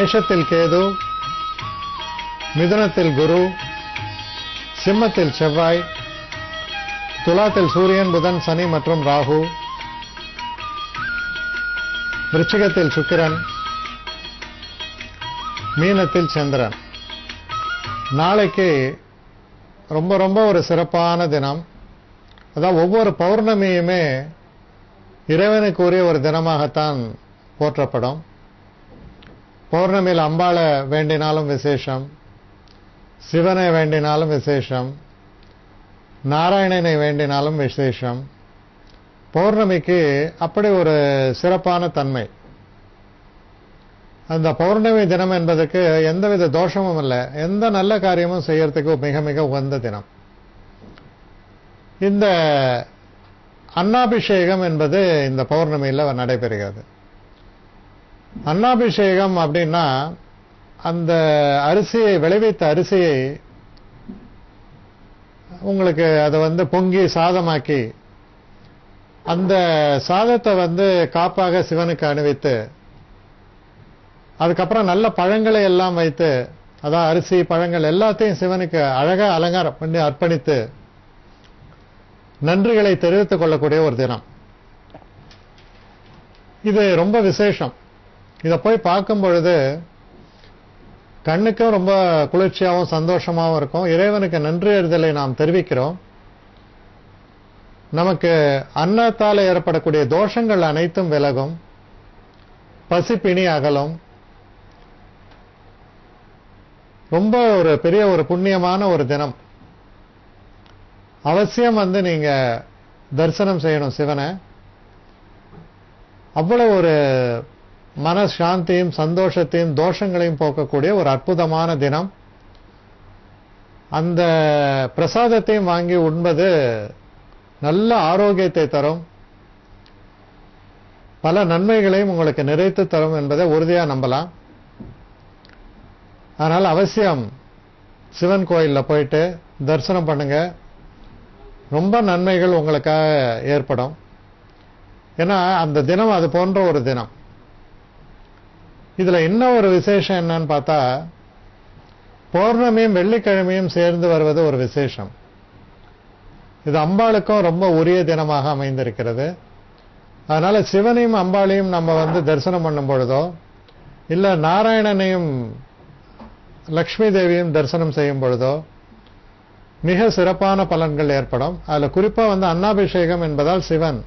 மேஷத்தில் கேது, மிதுனத்தில் குரு, சிம்மத்தில் செவ்வாய், துலாத்தில் சூரியன், புதன், சனி மற்றும் ராகு, விருச்சிகத்தில் சுக்கிரன், மீனத்தில் சந்திரன். நாளைக்கு ரொம்ப ரொம்ப ஒரு சிறப்பான தினம். அதாவது ஒவ்வொரு பௌர்ணமியுமே இறைவனுக்குரிய ஒரு தினமாகத்தான் போற்றப்படும். பௌர்ணமியில் அம்பாளை வேண்டினாலும் விசேஷம், சிவனை வேண்டினாலும் விசேஷம், நாராயணனை வேண்டினாலும் விசேஷம். பௌர்ணமிக்கு அப்படி ஒரு சிறப்பான தன்மை. அந்த பௌர்ணமி தினம் என்பதற்கு எந்தவித தோஷமும் இல்லை, எந்த நல்ல காரியமும் செய்யறதுக்கு மிக மிக உகந்த தினம். இந்த அன்னாபிஷேகம் என்பது இந்த பௌர்ணமியில் நடைபெறுகிறது. அன்னாபிஷேகம் அப்படின்னா அந்த அரிசியை விளைவித்த அரிசியை உங்களுக்கு அதை பொங்கி சாதமாக்கி அந்த சாதத்தை காப்பாக சிவனுக்கு அணிவித்து அதுக்கப்புறம் நல்ல பழங்களை எல்லாம் வைத்து, அதான் அரிசி பழங்கள் எல்லாத்தையும் சிவனுக்கு அழகா அலங்காரம் பண்ணி அர்ப்பணித்து நன்றிகளை தெரிவித்துக் கொள்ளக்கூடிய ஒரு தினம். இது ரொம்ப விசேஷம். இதை போய் பார்க்கும் பொழுது கண்ணுக்கும் ரொம்ப குளிர்ச்சியாகவும் சந்தோஷமாகவும் இருக்கும். இறைவனுக்கு நன்றி அறிதலை நாம் தெரிவிக்கிறோம். நமக்கு அன்னத்தால் ஏற்படக்கூடிய தோஷங்கள் அனைத்தும் விலகும், பசிப்பிணி அகலும். ரொம்ப ஒரு பெரிய ஒரு புண்ணியமான ஒரு தினம். அவசியம் நீங்க தரிசனம் செய்யணும் சிவனை. அவ்வளவு ஒரு மனசாந்தியும் சந்தோஷத்தையும் தோஷங்களையும் போக்கக்கூடிய ஒரு அற்புதமான தினம். அந்த பிரசாதத்தையும் வாங்கி உண்பது நல்ல ஆரோக்கியத்தை தரும், பல நன்மைகளையும் உங்களுக்கு நிறைத்து தரும் என்பதை உறுதியா நம்பலாம். அதனால அவசியம் சிவன் கோயில்ல போயிட்டு தரிசனம் பண்ணுங்க. ரொம்ப நன்மைகள் உங்களுக்காக ஏற்படும். ஏன்னா அந்த தினம் அது போன்ற ஒரு தினம். இதுல இன்னும் ஒரு விசேஷம் என்னன்னு பார்த்தா, பௌர்ணமியும் வெள்ளிக்கிழமையும் சேர்ந்து வருவது ஒரு விசேஷம். இது அம்பாளுக்கும் ரொம்ப உரிய தினமாக அமைந்திருக்கிறது. அதனால சிவனையும் அம்பாளையும் நம்ம தரிசனம் பண்ணும் பொழுதோ, இல்ல நாராயணனையும் லக்ஷ்மி தேவியும் தரிசனம் செய்யும் பொழுதோ மிக சிறப்பான பலன்கள் ஏற்படும். அதுல குறிப்பா அன்னாபிஷேகம் என்பதால் சிவன்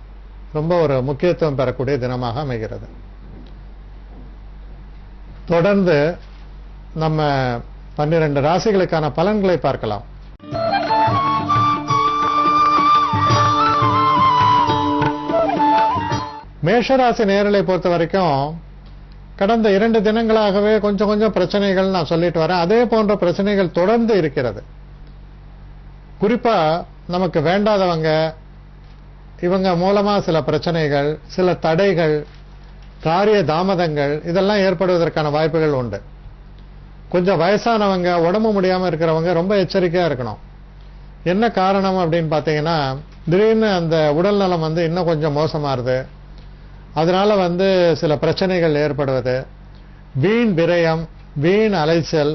ரொம்ப ஒரு முக்கியத்துவம் பெறக்கூடிய தினமாக அமைகிறது. தொடர்ந்து நம்ம 12 ராசிகளுக்கான பலன்களை பார்க்கலாம். மேஷராசி நேயர்களை பொறுத்த வரைக்கும் கடந்த 2 தினங்களாகவே கொஞ்சம் கொஞ்சம் பிரச்சனைகள் நான் சொல்லிட்டு வரேன். அதே போன்ற பிரச்சனைகள் தொடர்ந்து இருக்கிறது. குறிப்பா நமக்கு வேண்டாதவங்க, இவங்க மூலமா சில பிரச்சனைகள், சில தடைகள், காரிய தாமதங்கள் இதெல்லாம் ஏற்படுவதற்கான வாய்ப்புகள் உண்டு. கொஞ்சம் வயசானவங்க, உடம்பு முடியாம இருக்கிறவங்க ரொம்ப எச்சரிக்கையா இருக்கணும். என்ன காரணம் அப்படின்னு பாத்தீங்கன்னா, திடீர்னு அந்த உடல் நலம் இன்னும் கொஞ்சம் மோசமாறுது. அதனால சில பிரச்சனைகள் ஏற்படுவது, வீண் விரயம், வீண் அலைச்சல்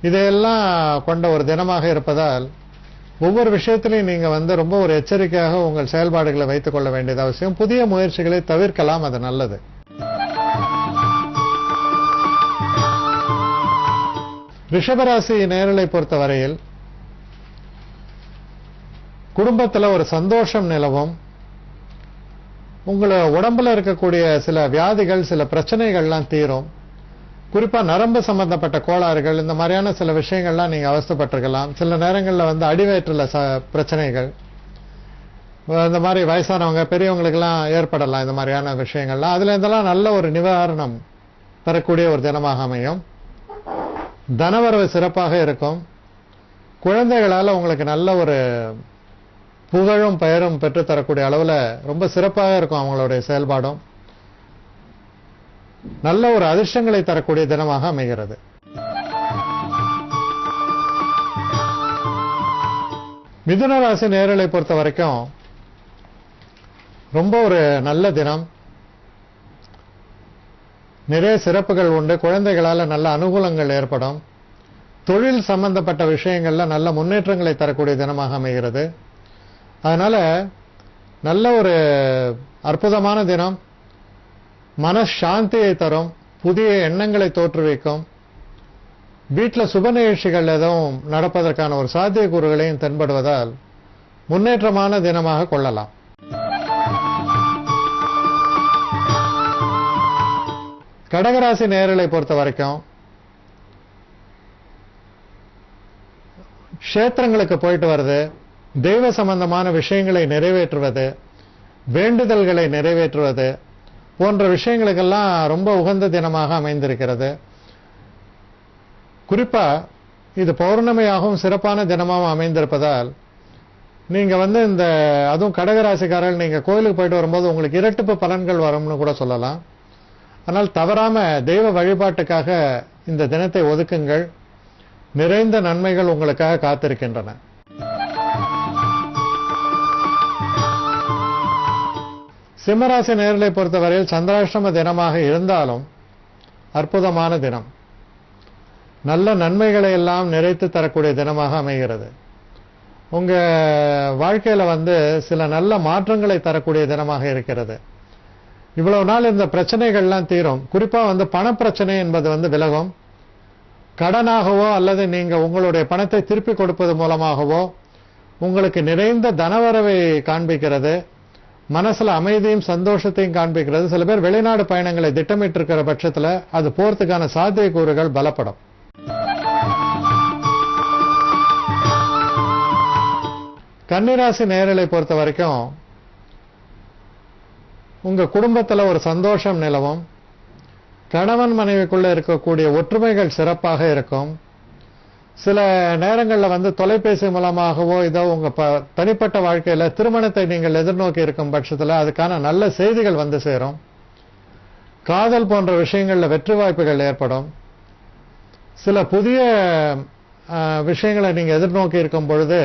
இதையெல்லாம் கொண்ட ஒரு தினமாக இருப்பதால் ஒவ்வொரு விஷயத்திலையும் நீங்க ரொம்ப ஒரு எச்சரிக்கையாக உங்கள் செயல்பாடுகளை வைத்துக் கொள்ள வேண்டியது அவசியம். புதிய முயற்சிகளை தவிர்க்கலாம், அது நல்லது. ரிஷபராசி நேயர்களை பொறுத்த வரையில் குடும்பத்தில் ஒரு சந்தோஷம் நிலவும். உங்களை உடம்புல இருக்கக்கூடிய சில வியாதிகள், சில பிரச்சனைகள்லாம் தீரும். குறிப்பா நரம்பு சம்பந்தப்பட்ட கோளாறுகள், இந்த மாதிரியான சில விஷயங்கள்லாம் நீங்க அவஸ்தைப்பட்டிருக்கலாம். சில நேரங்களில் அடிவயிற்றுல பிரச்சனைகள், இந்த மாதிரி வயசானவங்க பெரியவங்களுக்கெல்லாம் ஏற்படலாம். இந்த மாதிரியான விஷயங்கள்லாம் அதுல இதெல்லாம் நல்ல ஒரு நிவாரணம் தரக்கூடிய ஒரு தினமாக அமையும். தனவரவு சிறப்பாக இருக்கும். குழந்தைகளால உங்களுக்கு நல்ல ஒரு புகழும் பெயரும் பெற்றுத்தரக்கூடிய அளவுல ரொம்ப சிறப்பாக இருக்கும் அவங்களுடைய செயல்பாடும். நல்ல ஒரு அதிர்ஷ்டங்களை தரக்கூடிய தினமாக அமைகிறது. மிதுன ராசி நேயர்களை பொறுத்த வரைக்கும் ரொம்ப ஒரு நல்ல தினம். நிறைய சிறப்புகள் உண்டு. குழந்தைகளால நல்ல அனுகூலங்கள் ஏற்படும். தொழில் சம்பந்தப்பட்ட விஷயங்கள்ல நல்ல முன்னேற்றங்களை தரக்கூடிய தினமாக அமைகிறது. அதனால நல்ல ஒரு அற்புதமான தினம். மனசாந்தியை தரும், புதிய எண்ணங்களை தோற்றுவிக்கும். வீட்டில் சுப நிகழ்ச்சிகள் எதுவும் நடப்பதற்கான ஒரு சாத்தியக்கூறுகளையும் தென்படுவதால் முன்னேற்றமான தினமாக கொள்ளலாம். கடகராசி நேயர்களை பொறுத்த வரைக்கும் க்ஷேத்திரங்களுக்கு போயிட்டு வருது, தெய்வ சம்பந்தமான விஷயங்களை நிறைவேற்றுவது, வேண்டுதல்களை நிறைவேற்றுவது போன்ற விஷயங்களுக்கெல்லாம் ரொம்ப உகந்த தினமாக அமைந்திருக்கிறது. குறிப்பா இது பௌர்ணமியாகவும் சிறப்பான தினமாகவும் அமைந்திருப்பதால் நீங்க இந்த அதுவும் கடகராசிக்காரர்கள் நீங்க கோயிலுக்கு போயிட்டு வரும்போது உங்களுக்கு இரட்டிப்பு பலன்கள் வரும்னு கூட சொல்லலாம். ஆனால் தவறாம தெய்வ வழிபாட்டுக்காக இந்த தினத்தை ஒதுக்குங்கள். நிறைந்த நன்மைகள் உங்களுக்காக காத்திருக்கின்றன. சிம்மராசி நேயர்களை பொறுத்தவரையில் சந்திராஷ்டம தினமாக இருந்தாலும் அற்புதமான தினம். நல்ல நன்மைகளை எல்லாம் நிறைத்து தரக்கூடிய தினமாக அமைகிறது. உங்க வாழ்க்கையில சில நல்ல மாற்றங்களை தரக்கூடிய தினமாக இருக்கிறது. இவ்வளவு நாள் இந்த பிரச்சனைகள்லாம் தீரும். குறிப்பா பணப்பிரச்சனை என்பது விலகும். கடனாகவோ அல்லது நீங்க உங்களுடைய பணத்தை திருப்பி கொடுப்பது மூலமாகவோ உங்களுக்கு நிறைந்த தனவரவை காண்பிக்கிறது. மனசுல அமைதியும் சந்தோஷத்தையும் காண்பிக்கிறது. சில பேர் வெளிநாடு பயணங்களை திட்டமிட்டு இருக்கிற பட்சத்துல அது போறதுக்கான சாத்தியக்கூறுகள் பலப்படும். கன்னிராசி நேயர்களை பொறுத்த வரைக்கும் உங்க குடும்பத்துல ஒரு சந்தோஷம் நிலவும். கணவன் மனைவிக்குள்ள இருக்கக்கூடிய ஒற்றுமைகள் சிறப்பாக இருக்கும். சில நேரங்களில் தொலைபேசி மூலமாகவோ இதோ உங்க தனிப்பட்ட வாழ்க்கையில திருமணத்தை நீங்கள் எதிர்நோக்கி இருக்கும் பட்சத்தில் அதுக்கான நல்ல செய்திகள் சேரும். காதல் போன்ற விஷயங்கள்ல வெற்றி வாய்ப்புகள் ஏற்படும். சில புதிய விஷயங்களை நீங்க எதிர்நோக்கி இருக்கும் பொழுது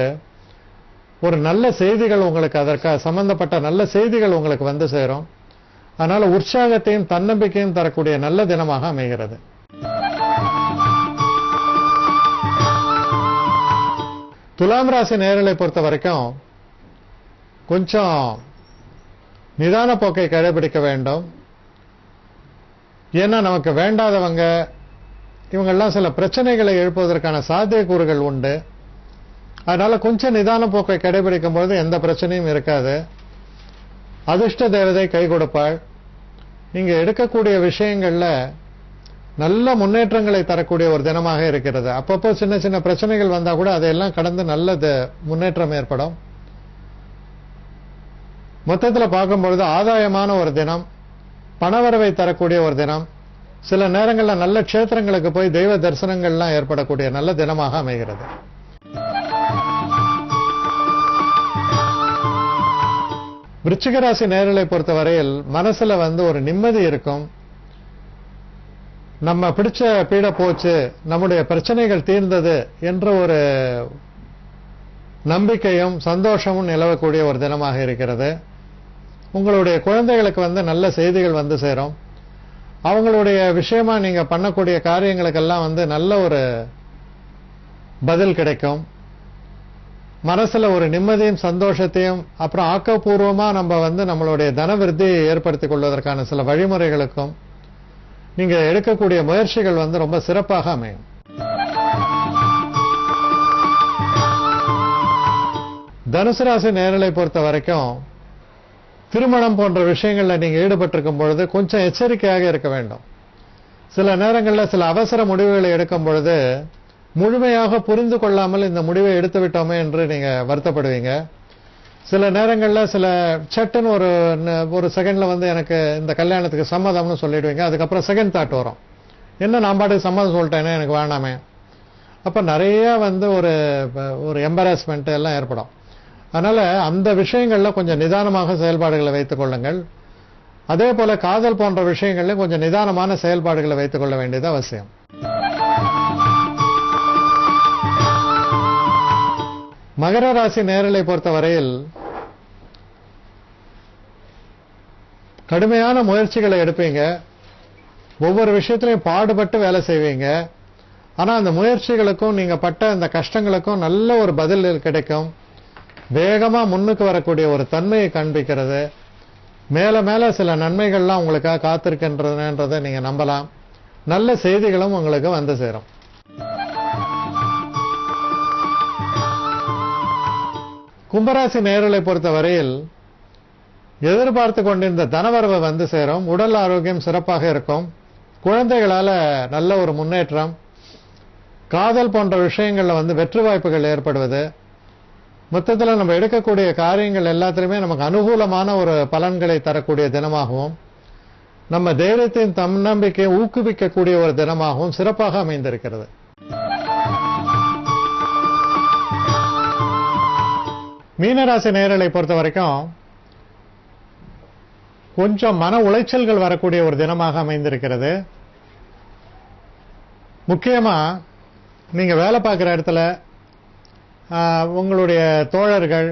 ஒரு நல்ல செய்திகள் உங்களுக்கு அதற்காக சம்பந்தப்பட்ட நல்ல செய்திகள் உங்களுக்கு சேரும். அதனால உற்சாகத்தையும் தன்னம்பிக்கையும் தரக்கூடிய நல்ல தினமாக அமைகிறது. துலாம் ராசி நேயர்களை பொறுத்த வரைக்கும் கொஞ்சம் நிதான போக்கை கடைபிடிக்க வேண்டும். ஏன்னா நமக்கு வேண்டாதவங்க இவங்கெல்லாம் சில பிரச்சனைகளை எழுப்புவதற்கான சாத்தியக்கூறுகள் உண்டு. அதனால கொஞ்சம் நிதான போக்கை கடைபிடிக்கும் பொழுது எந்த பிரச்சனையும் இருக்காது. அதிர்ஷ்ட தேவதை கை கொடுப்பாள். நீங்க எடுக்கக்கூடிய விஷயங்கள்ல நல்ல முன்னேற்றங்களை தரக்கூடிய ஒரு தினமாக இருக்கிறது. அப்பப்போ சின்ன சின்ன பிரச்சனைகள் வந்தா கூட அதையெல்லாம் கடந்து நல்ல முன்னேற்றம் ஏற்படும். மொத்தத்தில் பார்க்கும்பொழுது ஆதாயமான ஒரு தினம், பணவரவை தரக்கூடிய ஒரு தினம். சில நேரங்களில் நல்ல க்ஷேத்திரங்களுக்கு போய் தெய்வ தரிசனங்கள்லாம் ஏற்படக்கூடிய நல்ல தினமாக அமைகிறது. விருச்சிக ராசி நேயர்களை பொறுத்தவரையில் மனசுல ஒரு நிம்மதி இருக்கும். நம்ம பிடிச்ச பீட போச்சு, நம்முடைய பிரச்சனைகள் தீர்ந்தது என்ற ஒரு நம்பிக்கையும் சந்தோஷமும் நிலவக்கூடிய ஒரு தினமாக இருக்கிறது. உங்களுடைய குழந்தைகளுக்கு நல்ல செய்திகள் சேரும். அவங்களுடைய விஷயமா நீங்க பண்ணக்கூடிய காரியங்களுக்கெல்லாம் நல்ல ஒரு பதில் கிடைக்கும். மனசுல ஒரு நிம்மதியும் சந்தோஷத்தையும் அப்புறம் ஆக்கப்பூர்வமா நம்ம நம்மளுடைய தனவிருத்தியை ஏற்படுத்திக் கொள்வதற்கான சில வழிமுறைகளுக்கும் நீங்க எடுக்கக்கூடிய முயற்சிகள் ரொம்ப சிறப்பாக அமையும். தனுசு ராசி நேயர்களை பொறுத்த வரைக்கும் திருமணம் போன்ற விஷயங்கள்ல நீங்க ஈடுபட்டிருக்கும் பொழுது கொஞ்சம் எச்சரிக்கையாக இருக்க வேண்டும். சில நேரங்களில் சில அவசர முடிவுகளை எடுக்கும் பொழுது முழுமையாக புரிந்து கொள்ளாமல் இந்த முடிவை எடுத்து விட்டோமே என்று நீங்க வருத்தப்படுவீங்க. சில நேரங்களில் சில சட்டுன்னு ஒரு செகண்ட்ல எனக்கு இந்த கல்யாணத்துக்கு சம்மதம்னு சொல்லிடுவீங்க. அதுக்கப்புறம் செகண்ட் தாட் வரும், என்ன நான் பாட்டுக்கு சம்மதம் சொல்லிட்டேனே, எனக்கு வேண்டாமே. அப்ப நிறைய ஒரு எம்பராஸ்மெண்ட் எல்லாம் ஏற்படும். அதனால அந்த விஷயங்கள்ல கொஞ்சம் நிதானமாக செயல்பாடுகளை வைத்துக் கொள்ளுங்கள். அதே போல காதல் போன்ற விஷயங்கள்ல கொஞ்சம் நிதானமான செயல்பாடுகளை வைத்துக் கொள்ள வேண்டியது அவசியம். மகர ராசி நேயர்களை பொறுத்தவரையில் கடுமையான முயற்சிகளை எடுப்பீங்க. ஒவ்வொரு விஷயத்திலையும் பாடுபட்டு வேலை செய்வீங்க. ஆனா அந்த முயற்சிகளுக்கும் நீங்க பட்ட அந்த கஷ்டங்களுக்கும் நல்ல ஒரு பதில் கிடைக்கும். வேகமா முன்னுக்கு வரக்கூடிய ஒரு தன்மையை காண்பிக்கிறது. மேல மேல சில நன்மைகள்லாம் உங்களுக்காக காத்திருக்கின்றதுன்றதை நீங்க நம்பலாம். நல்ல செய்திகளும் உங்களுக்கு வந்து சேரும். கும்பராசி நேயர்களை பொறுத்தவரையில் எதிர்பார்த்து கொண்டிருந்த தனவரவு வந்து சேரும். உடல் ஆரோக்கியம் சிறப்பாக இருக்கும். குழந்தைகளால நல்ல ஒரு முன்னேற்றம், காதல் போன்ற விஷயங்கள்ல வந்து வெற்றி வாய்ப்புகள் ஏற்படுவது, மொத்தத்தில் நம்ம எடுக்கக்கூடிய காரியங்கள் எல்லாத்திலுமே நமக்கு அனுகூலமான ஒரு பலன்களை தரக்கூடிய தினமாகவும், நம்ம தைரியத்தின் தன்னம்பிக்கையை ஊக்குவிக்கக்கூடிய ஒரு தினமாகவும் சிறப்பாக அமைந்திருக்கிறது. மீனராசி நேயர்களை பொறுத்த வரைக்கும் கொஞ்சம் மன உளைச்சல்கள் வரக்கூடிய ஒரு தினமாக அமைந்திருக்கிறது. முக்கியமா நீங்க வேலை பார்க்குற இடத்துல உங்களுடைய தோழர்கள்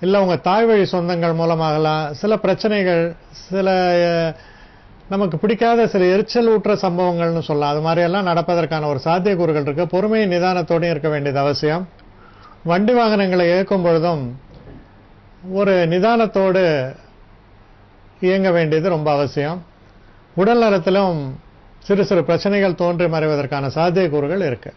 இல்ல உங்க தாய் வழி சொந்தங்கள் மூலமாகலாம் சில பிரச்சனைகள், சில நமக்கு பிடிக்காத சில எரிச்சல் ஊற்ற சம்பவங்கள்னு சொல்லலாம். அது மாதிரி எல்லாம் நடப்பதற்கான ஒரு சாத்தியக்கூறுகள் இருக்கு. பொறுமை நிதானத்தோடு இருக்க வேண்டியது அவசியம். வண்டி வாகனங்களை இயக்கும் பொழுதும் ஒரு நிதானத்தோடு இயங்க வேண்டியது ரொம்ப அவசியம். உடல் நலத்திலும் சிறு சிறு பிரச்சனைகள் தோன்றி மறைவதற்கான சாத்தியக்கூறுகள் இருக்கு.